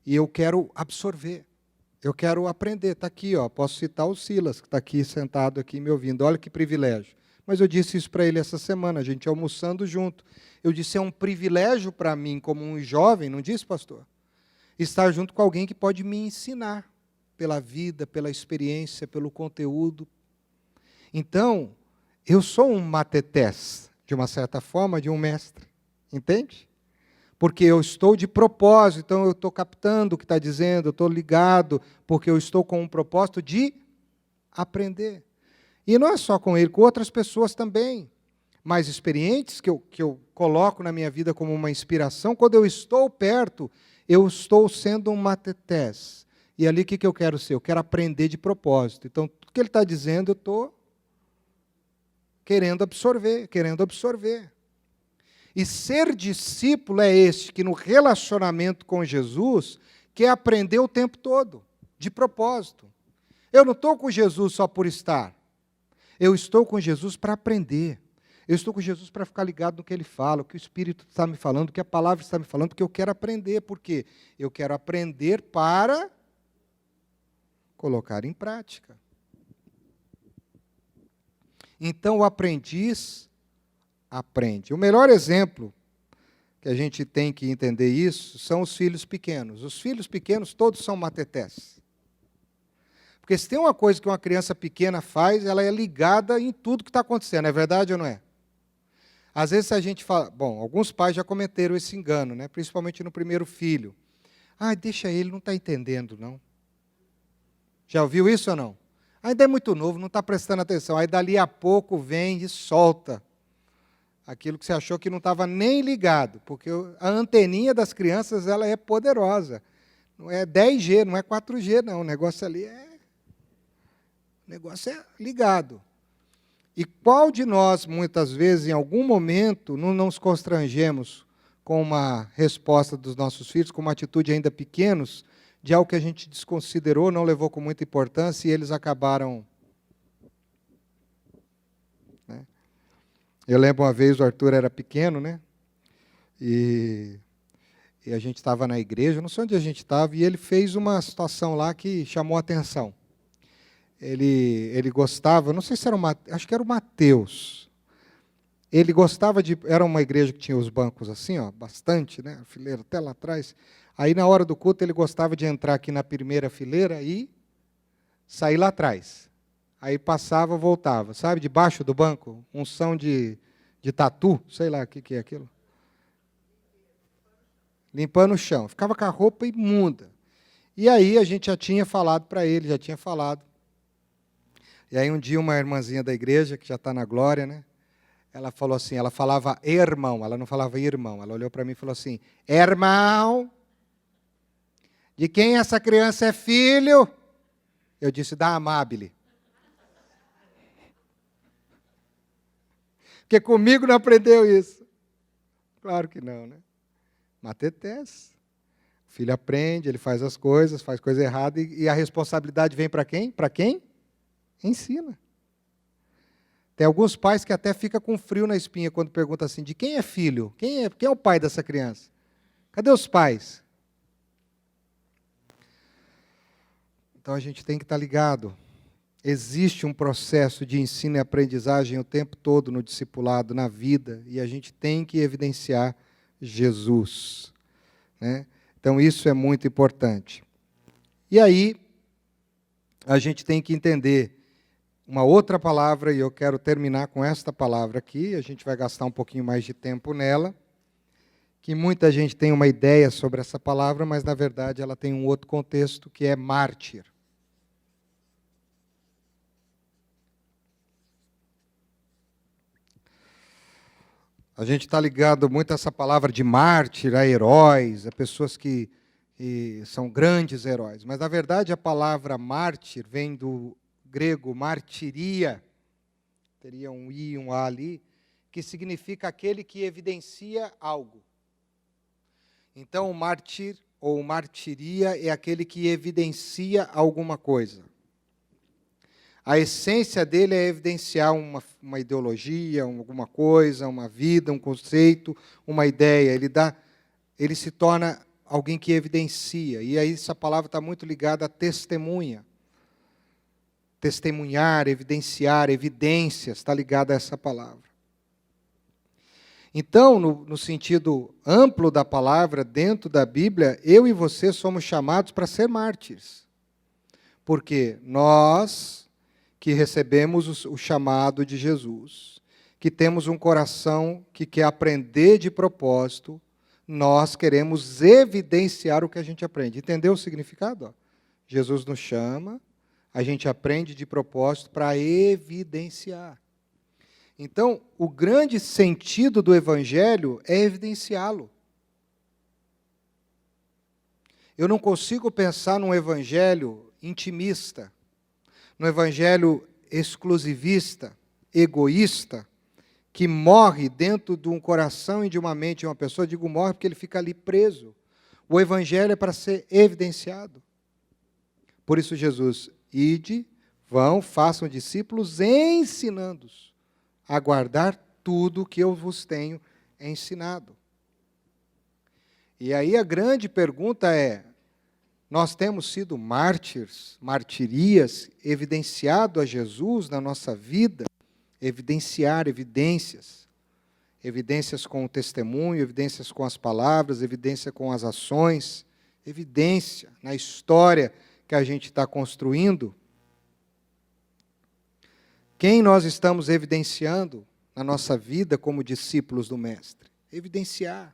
e eu quero absorver, eu quero aprender. Está aqui, ó, posso citar o Silas, que está aqui sentado aqui me ouvindo, olha que privilégio. Mas eu disse isso para ele essa semana, a gente almoçando junto. Eu disse, é um privilégio para mim, como um jovem, não disse, pastor? Estar junto com alguém que pode me ensinar pela vida, pela experiência, pelo conteúdo. Então, eu sou um matetés, de uma certa forma, de um mestre. Entende? Porque eu estou de propósito, então eu estou captando o que está dizendo, eu estou ligado, porque eu estou com um propósito de aprender. E não é só com ele, com outras pessoas também, mais experientes, que eu coloco na minha vida como uma inspiração. Quando eu estou perto, eu estou sendo um matetés. E ali o que eu quero ser? Eu quero aprender de propósito. Então, tudo que ele está dizendo, eu estou querendo absorver. E ser discípulo é este, que no relacionamento com Jesus, quer aprender o tempo todo, de propósito. Eu não estou com Jesus só por estar. Eu estou com Jesus para aprender. Eu estou com Jesus para ficar ligado no que Ele fala, o que o Espírito está me falando, o que a palavra está me falando, porque eu quero aprender. Por quê? Eu quero aprender para colocar em prática. Então, o aprendiz aprende. O melhor exemplo que a gente tem que entender isso são os filhos pequenos. Os filhos pequenos todos são matetés. Porque se tem uma coisa que uma criança pequena faz, ela é ligada em tudo que está acontecendo. É verdade ou não é? Às vezes a gente fala... Bom, alguns pais já cometeram esse engano, né? Principalmente no primeiro filho. Ah, deixa ele, não está entendendo, não. Já ouviu isso ou não? Ainda é muito novo, não está prestando atenção. Aí, dali a pouco, vem e solta aquilo que você achou que não estava nem ligado. Porque a anteninha das crianças, ela é poderosa. Não é 10G, não é 4G, não. O negócio ali é ligado. E qual de nós, muitas vezes, em algum momento, não nos constrangemos com uma resposta dos nossos filhos, com uma atitude ainda pequenos, de algo que a gente desconsiderou, não levou com muita importância, e eles acabaram... Né? Eu lembro uma vez, o Arthur era pequeno, né? E a gente estava na igreja, não sei onde a gente estava, e ele fez uma situação lá que chamou a atenção. Ele gostava, não sei se era acho que era o Mateus. Ele gostava de... Era uma igreja que tinha os bancos assim, ó, bastante, né? Fileira até lá atrás. Aí, na hora do culto, ele gostava de entrar aqui na primeira fileira e sair lá atrás. Aí passava, voltava, sabe? Debaixo do banco, unção de tatu, sei lá o que é aquilo. Limpando o chão. Ficava com a roupa imunda. E aí a gente já tinha falado para ele, E aí um dia uma irmãzinha da igreja, que já está na glória, né? Ela falou assim, ela falava irmão, ela não falava irmão. Ela olhou para mim e falou assim, irmão, de quem essa criança é filho? Eu disse, da Amabile. Porque comigo não aprendeu isso. Claro que não, né? Matetés. O filho aprende, ele faz as coisas, faz coisa errada, e a responsabilidade vem para quem? Para quem? Ensina. Tem alguns pais que até ficam com frio na espinha quando perguntam assim, de quem é filho? Quem é o pai dessa criança? Cadê os pais? Então a gente tem que estar ligado. Existe um processo de ensino e aprendizagem o tempo todo no discipulado, na vida, e a gente tem que evidenciar Jesus, né? Então isso é muito importante. E aí, a gente tem que entender uma outra palavra, e eu quero terminar com esta palavra aqui, a gente vai gastar um pouquinho mais de tempo nela, que muita gente tem uma ideia sobre essa palavra, mas na verdade ela tem um outro contexto, que é mártir. A gente está ligado muito a essa palavra de mártir, a heróis, a pessoas que são grandes heróis. Mas, na verdade, a palavra mártir vem do grego martiria, teria um I e um A ali, que significa aquele que evidencia algo. Então, o mártir ou martiria é aquele que evidencia alguma coisa. A essência dele é evidenciar uma ideologia, alguma coisa, uma vida, um conceito, uma ideia. Ele se torna alguém que evidencia. E aí essa palavra está muito ligada a testemunha. Testemunhar, evidenciar, evidências, está ligada a essa palavra. Então, no sentido amplo da palavra, dentro da Bíblia, eu e você somos chamados para ser mártires. Porque nós que recebemos o chamado de Jesus, que temos um coração que quer aprender de propósito, nós queremos evidenciar o que a gente aprende. Entendeu o significado? Jesus nos chama, a gente aprende de propósito para evidenciar. Então, o grande sentido do Evangelho é evidenciá-lo. Eu não consigo pensar num Evangelho intimista, no evangelho exclusivista, egoísta, que morre dentro de um coração e de uma mente de uma pessoa. Eu digo morre porque ele fica ali preso. O evangelho é para ser evidenciado. Por isso Jesus, ide, vão, façam discípulos, ensinando-os a guardar tudo o que eu vos tenho ensinado. E aí a grande pergunta é, nós temos sido mártires, martirias, evidenciado a Jesus na nossa vida, evidenciar evidências. Evidências com o testemunho, evidências com as palavras, evidência com as ações, evidência na história que a gente está construindo. Quem nós estamos evidenciando na nossa vida como discípulos do Mestre? Evidenciar.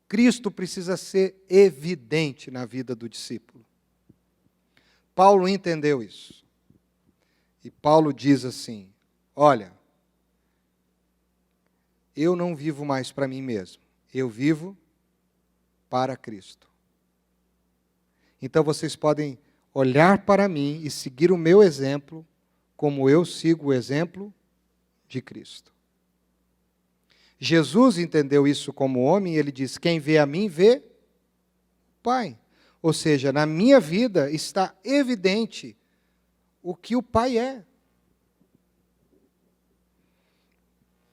Cristo precisa ser evidente na vida do discípulo. Paulo entendeu isso. E Paulo diz assim, olha, eu não vivo mais para mim mesmo, eu vivo para Cristo. Então vocês podem olhar para mim e seguir o meu exemplo, como eu sigo o exemplo de Cristo. Jesus entendeu isso como homem, e ele diz, quem vê a mim, vê o Pai. Ou seja, na minha vida está evidente o que o Pai é.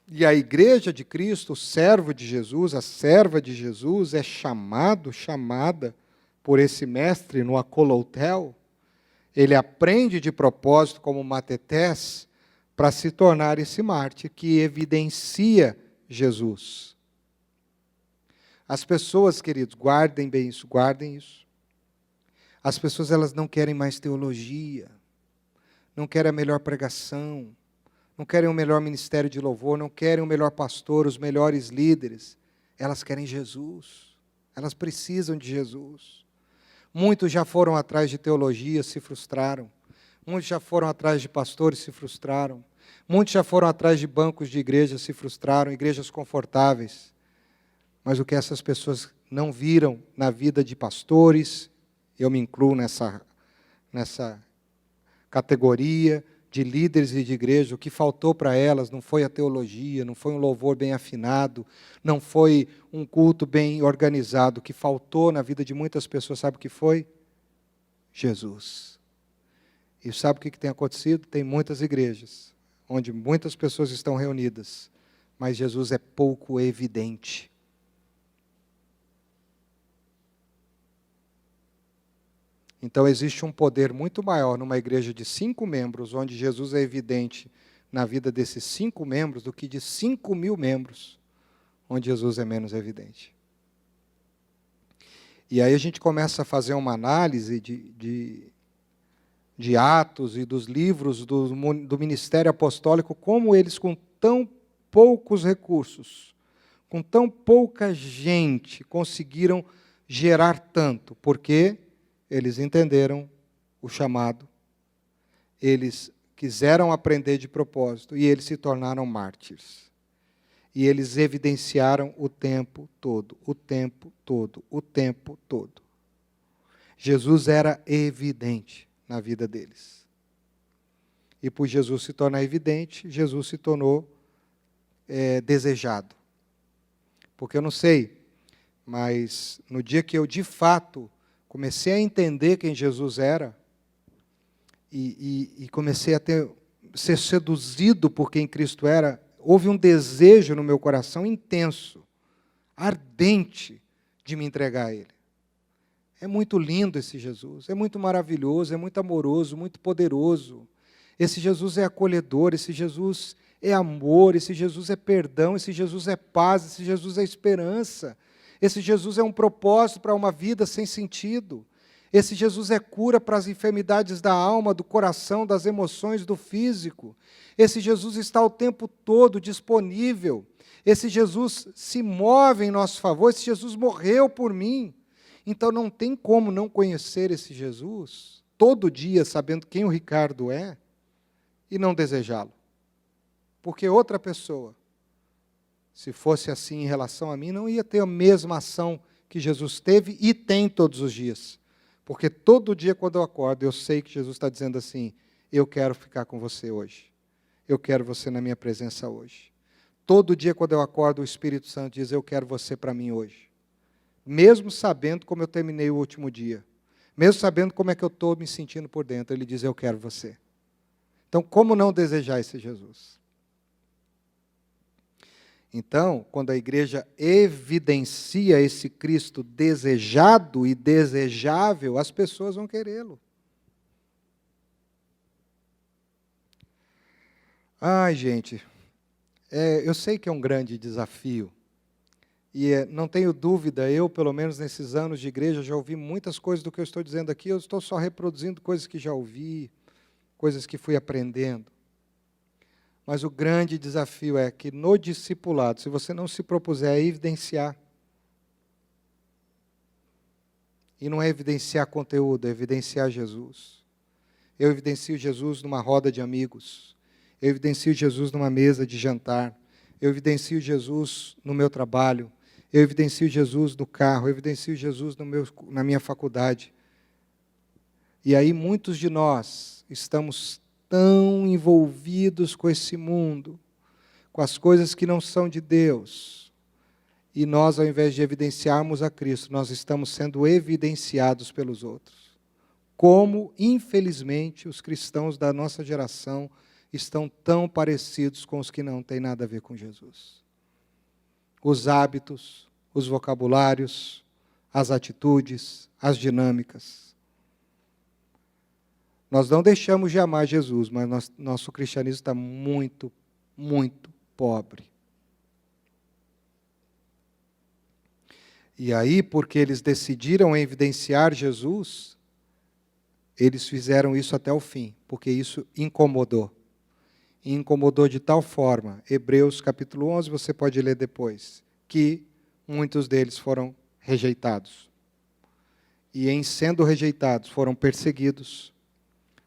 E a igreja de Cristo, o servo de Jesus, a serva de Jesus, é chamada por esse mestre no akoloutel. Ele aprende de propósito como matetés para se tornar esse mártir que evidencia Jesus. As pessoas, queridos, guardem bem isso, guardem isso. As pessoas, elas não querem mais teologia, não querem a melhor pregação, não querem o melhor ministério de louvor, não querem o melhor pastor, os melhores líderes. Elas querem Jesus, elas precisam de Jesus. Muitos já foram atrás de teologia, se frustraram. Muitos já foram atrás de pastores, se frustraram. Muitos já foram atrás de bancos de igrejas, se frustraram, igrejas confortáveis. Mas o que essas pessoas não viram na vida de pastores, eu me incluo nessa categoria de líderes e de igreja, o que faltou para elas não foi a teologia, não foi um louvor bem afinado, não foi um culto bem organizado. O que faltou na vida de muitas pessoas, sabe o que foi? Jesus. E sabe o que tem acontecido? Tem muitas igrejas, onde muitas pessoas estão reunidas, mas Jesus é pouco evidente. Então existe um poder muito maior numa igreja de 5 membros, onde Jesus é evidente na vida desses 5 membros, do que de 5.000 membros, onde Jesus é menos evidente. E aí a gente começa a fazer uma análise de Atos e dos livros do ministério apostólico, como eles, com tão poucos recursos, com tão pouca gente, conseguiram gerar tanto. Porque eles entenderam o chamado, eles quiseram aprender de propósito e eles se tornaram mártires. E eles evidenciaram o tempo todo, o tempo todo, o tempo todo. Jesus era evidente na vida deles. E por Jesus se tornar evidente, Jesus se tornou desejado. Porque eu não sei, mas no dia que eu de fato comecei a entender quem Jesus era, e comecei a ser seduzido por quem Cristo era, houve um desejo no meu coração intenso, ardente, de me entregar a Ele. É muito lindo esse Jesus, é muito maravilhoso, é muito amoroso, muito poderoso. Esse Jesus é acolhedor, esse Jesus é amor, esse Jesus é perdão, esse Jesus é paz, esse Jesus é esperança. Esse Jesus é um propósito para uma vida sem sentido. Esse Jesus é cura para as enfermidades da alma, do coração, das emoções, do físico. Esse Jesus está o tempo todo disponível. Esse Jesus se move em nosso favor. Esse Jesus morreu por mim. Então não tem como não conhecer esse Jesus, todo dia sabendo quem o Ricardo é, e não desejá-lo. Porque outra pessoa, se fosse assim em relação a mim, não ia ter a mesma ação que Jesus teve e tem todos os dias. Porque todo dia quando eu acordo, eu sei que Jesus está dizendo assim: eu quero ficar com você hoje. Eu quero você na minha presença hoje. Todo dia quando eu acordo, o Espírito Santo diz: eu quero você para mim hoje. Mesmo sabendo como eu terminei o último dia. Mesmo sabendo como é que eu estou me sentindo por dentro. Ele diz: eu quero você. Então, como não desejar esse Jesus? Então, quando a igreja evidencia esse Cristo desejado e desejável, as pessoas vão querê-lo. Ai, gente, eu sei que é um grande desafio. E não tenho dúvida, eu, pelo menos nesses anos de igreja, já ouvi muitas coisas do que eu estou dizendo aqui. Eu estou só reproduzindo coisas que já ouvi, coisas que fui aprendendo. Mas o grande desafio é que no discipulado, se você não se propuser a evidenciar, e não é evidenciar conteúdo, é evidenciar Jesus. Eu evidencio Jesus numa roda de amigos. Eu evidencio Jesus numa mesa de jantar. Eu evidencio Jesus no meu trabalho. Eu evidencio Jesus no carro. Eu evidencio Jesus na minha faculdade. E aí muitos de nós estamos tão envolvidos com esse mundo, com as coisas que não são de Deus, e nós, ao invés de evidenciarmos a Cristo, nós estamos sendo evidenciados pelos outros. Como, infelizmente, os cristãos da nossa geração estão tão parecidos com os que não têm nada a ver com Jesus. Os hábitos, os vocabulários, as atitudes, as dinâmicas. Nós não deixamos de amar Jesus, mas nosso cristianismo está muito, muito pobre. E aí, porque eles decidiram evidenciar Jesus, eles fizeram isso até o fim, porque isso incomodou. E incomodou de tal forma, Hebreus capítulo 11, você pode ler depois, que muitos deles foram rejeitados. E em sendo rejeitados, foram perseguidos,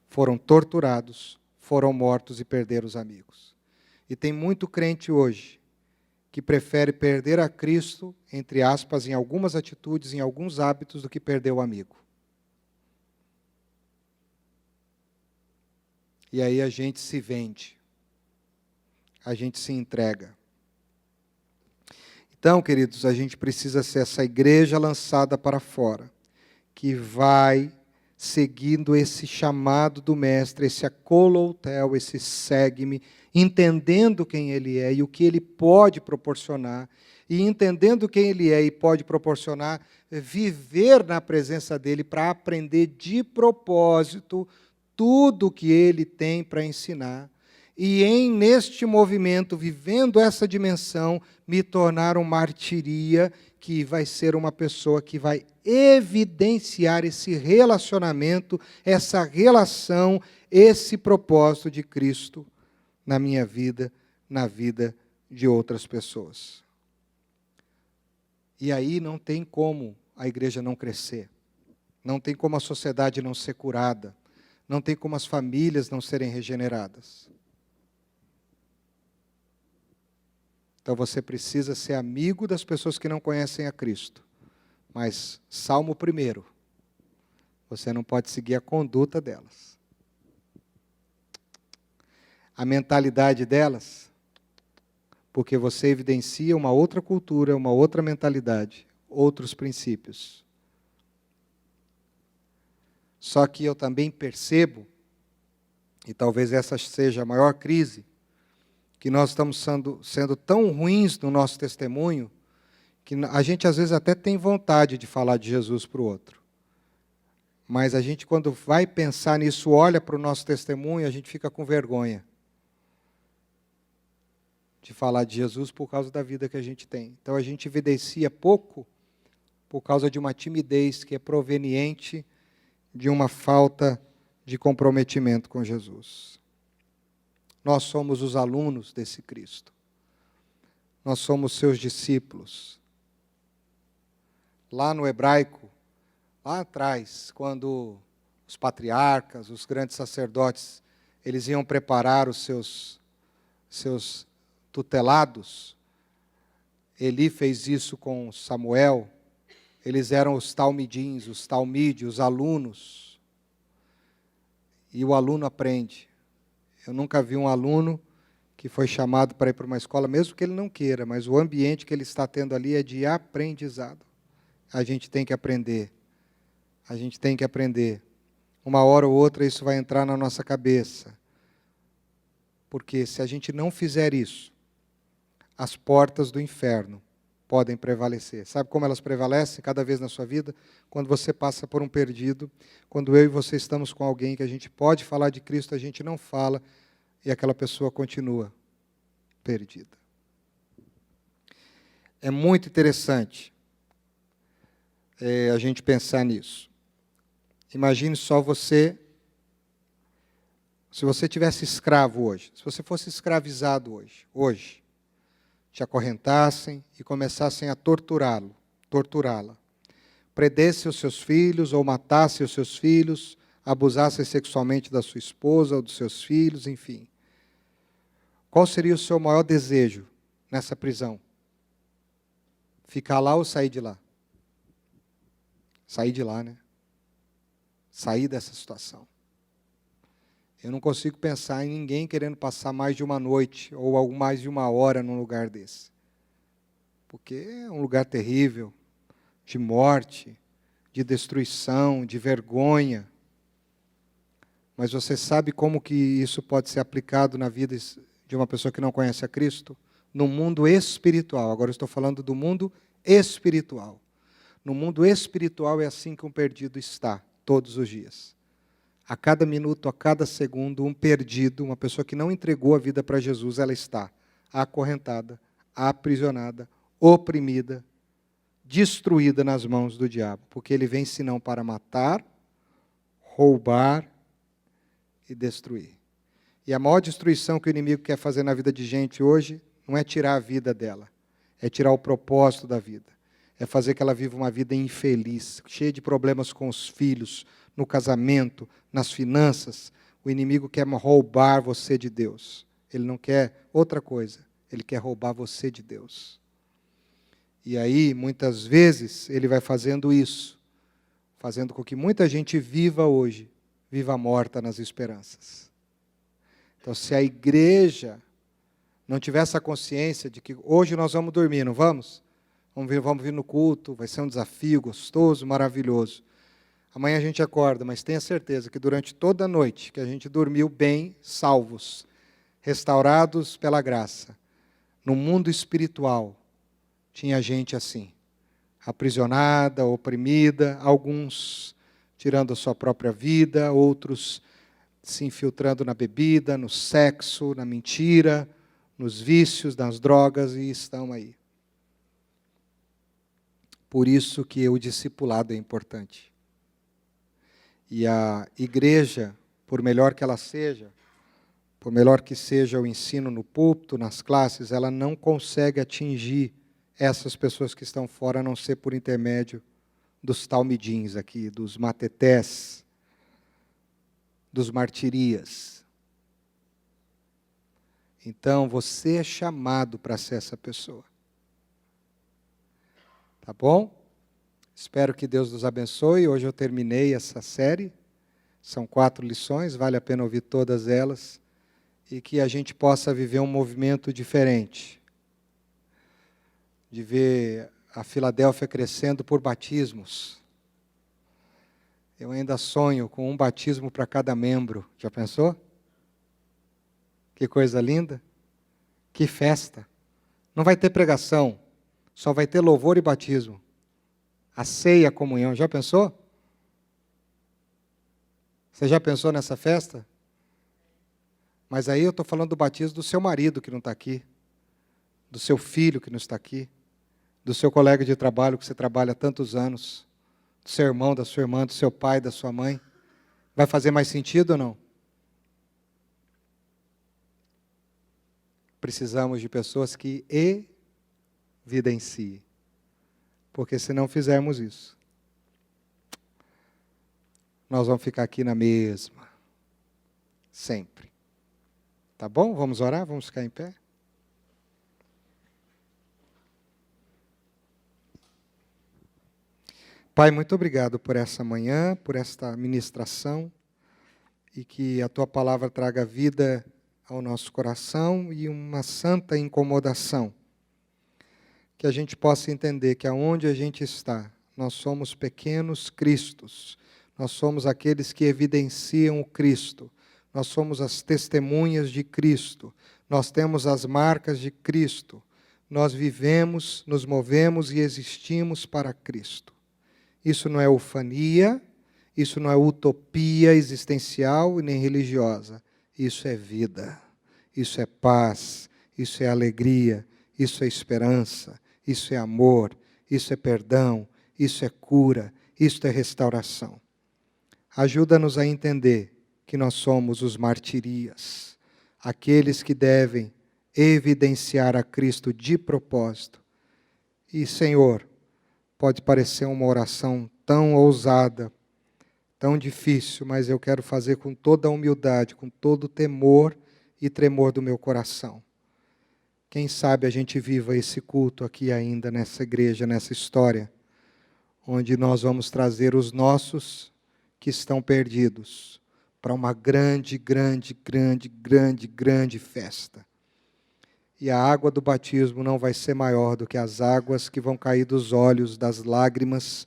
foram torturados, foram mortos e perderam os amigos. E tem muito crente hoje que prefere perder a Cristo, entre aspas, em algumas atitudes, em alguns hábitos, do que perder o amigo. E aí a gente se vende, a gente se entrega. Então, queridos, a gente precisa ser essa igreja lançada para fora, que vai seguindo esse chamado do Mestre, esse acoloutel, esse segue-me, entendendo quem Ele é e o que Ele pode proporcionar, e entendendo quem Ele é e pode proporcionar, viver na presença dEle para aprender de propósito tudo o que Ele tem para ensinar, e neste movimento, vivendo essa dimensão, me tornar uma martiria, que vai ser uma pessoa que vai evidenciar esse relacionamento, essa relação, esse propósito de Cristo na minha vida, na vida de outras pessoas. E aí não tem como a igreja não crescer, não tem como a sociedade não ser curada, não tem como as famílias não serem regeneradas. Então você precisa ser amigo das pessoas que não conhecem a Cristo. Mas, Salmo 1, você não pode seguir a conduta delas. A mentalidade delas, porque você evidencia uma outra cultura, uma outra mentalidade, outros princípios. Só que eu também percebo, e talvez essa seja a maior crise, que nós estamos sendo tão ruins no nosso testemunho, que a gente às vezes até tem vontade de falar de Jesus para o outro. Mas a gente, quando vai pensar nisso, olha para o nosso testemunho, a gente fica com vergonha de falar de Jesus por causa da vida que a gente tem. Então a gente evidencia pouco por causa de uma timidez que é proveniente de uma falta de comprometimento com Jesus. Nós somos os alunos desse Cristo. Nós somos seus discípulos. Lá no hebraico, lá atrás, quando os patriarcas, os grandes sacerdotes, eles iam preparar os seus tutelados, Eli fez isso com Samuel, eles eram os talmidins, os talmídeos, os alunos. E o aluno aprende. Eu nunca vi um aluno que foi chamado para ir para uma escola, mesmo que ele não queira, mas o ambiente que ele está tendo ali é de aprendizado. A gente tem que aprender. A gente tem que aprender. Uma hora ou outra isso vai entrar na nossa cabeça. Porque se a gente não fizer isso, as portas do inferno podem prevalecer. Sabe como elas prevalecem cada vez na sua vida? Quando você passa por um perdido, quando eu e você estamos com alguém que a gente pode falar de Cristo, a gente não fala, e aquela pessoa continua perdida. É muito interessante a gente pensar nisso. Imagine só você, se você tivesse escravo hoje, se você fosse escravizado hoje, te acorrentassem e começassem a torturá-la. Prendessem os seus filhos ou matassem os seus filhos, abusassem sexualmente da sua esposa ou dos seus filhos, enfim. Qual seria o seu maior desejo nessa prisão? Ficar lá ou sair de lá? Sair de lá, né? Sair dessa situação. Eu não consigo pensar em ninguém querendo passar mais de uma noite ou mais de uma hora num lugar desse. Porque é um lugar terrível, de morte, de destruição, de vergonha. Mas você sabe como que isso pode ser aplicado na vida de uma pessoa que não conhece a Cristo? No mundo espiritual. Agora eu estou falando do mundo espiritual. No mundo espiritual é assim que um perdido está, todos os dias. A cada minuto, a cada segundo, um perdido, uma pessoa que não entregou a vida para Jesus, ela está acorrentada, aprisionada, oprimida, destruída nas mãos do diabo. Porque ele vem senão para matar, roubar e destruir. E a maior destruição que o inimigo quer fazer na vida de gente hoje não é tirar a vida dela, é tirar o propósito da vida. É fazer que ela viva uma vida infeliz, cheia de problemas com os filhos, no casamento, nas finanças. O inimigo quer roubar você de Deus. Ele não quer outra coisa. Ele quer roubar você de Deus. E aí, muitas vezes, ele vai fazendo isso, fazendo com que muita gente viva hoje, viva morta nas esperanças. Então, se a igreja não tiver essa consciência de que hoje nós vamos dormir, não vamos? Vamos vir no culto, vai ser um desafio gostoso, maravilhoso. Amanhã a gente acorda, mas tenha certeza que durante toda a noite que a gente dormiu bem, salvos, restaurados pela graça, no mundo espiritual, tinha gente assim, aprisionada, oprimida, alguns tirando a sua própria vida, outros se infiltrando na bebida, no sexo, na mentira, nos vícios, nas drogas, e estão aí. Por isso que o discipulado é importante. E a igreja, por melhor que ela seja, por melhor que seja o ensino no púlpito, nas classes, ela não consegue atingir essas pessoas que estão fora, a não ser por intermédio dos talmidins aqui, dos matetés, dos martirias. Então, você é chamado para ser essa pessoa. Tá bom? Espero que Deus nos abençoe. Hoje eu terminei essa série. São 4 lições, vale a pena ouvir todas elas. E que a gente possa viver um movimento diferente. De ver a Filadélfia crescendo por batismos. Eu ainda sonho com um batismo para cada membro. Já pensou? Que coisa linda. Que festa. Não vai ter pregação, só vai ter louvor e batismo. A ceia, a comunhão. Já pensou? Você já pensou nessa festa? Mas aí eu estou falando do batismo do seu marido que não está aqui, do seu filho que não está aqui, do seu colega de trabalho que você trabalha há tantos anos, do seu irmão, da sua irmã, do seu pai, da sua mãe. Vai fazer mais sentido ou não? Precisamos de pessoas que evidenciem. Porque se não fizermos isso, nós vamos ficar aqui na mesma. Sempre. Tá bom? Vamos orar? Vamos ficar em pé? Pai, muito obrigado por essa manhã, por esta ministração, e que a Tua palavra traga vida ao nosso coração e uma santa incomodação. Que a gente possa entender que aonde a gente está, nós somos pequenos cristos, nós somos aqueles que evidenciam o Cristo, nós somos as testemunhas de Cristo, nós temos as marcas de Cristo, nós vivemos, nos movemos e existimos para Cristo. Isso não é ufania, isso não é utopia existencial e nem religiosa. Isso é vida, isso é paz, isso é alegria, isso é esperança, isso é amor, isso é perdão, isso é cura, isso é restauração. Ajuda-nos a entender que nós somos os martirias, aqueles que devem evidenciar a Cristo de propósito. E, Senhor, pode parecer uma oração tão ousada, tão difícil, mas eu quero fazer com toda a humildade, com todo o temor e tremor do meu coração. Quem sabe a gente viva esse culto aqui ainda, nessa igreja, nessa história, onde nós vamos trazer os nossos que estão perdidos para uma grande, grande, grande, grande, grande festa. E a água do batismo não vai ser maior do que as águas que vão cair dos olhos, das lágrimas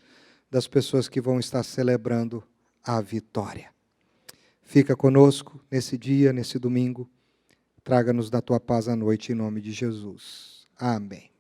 das pessoas que vão estar celebrando a vitória. Fica conosco nesse dia, nesse domingo. Traga-nos da tua paz à noite, em nome de Jesus. Amém.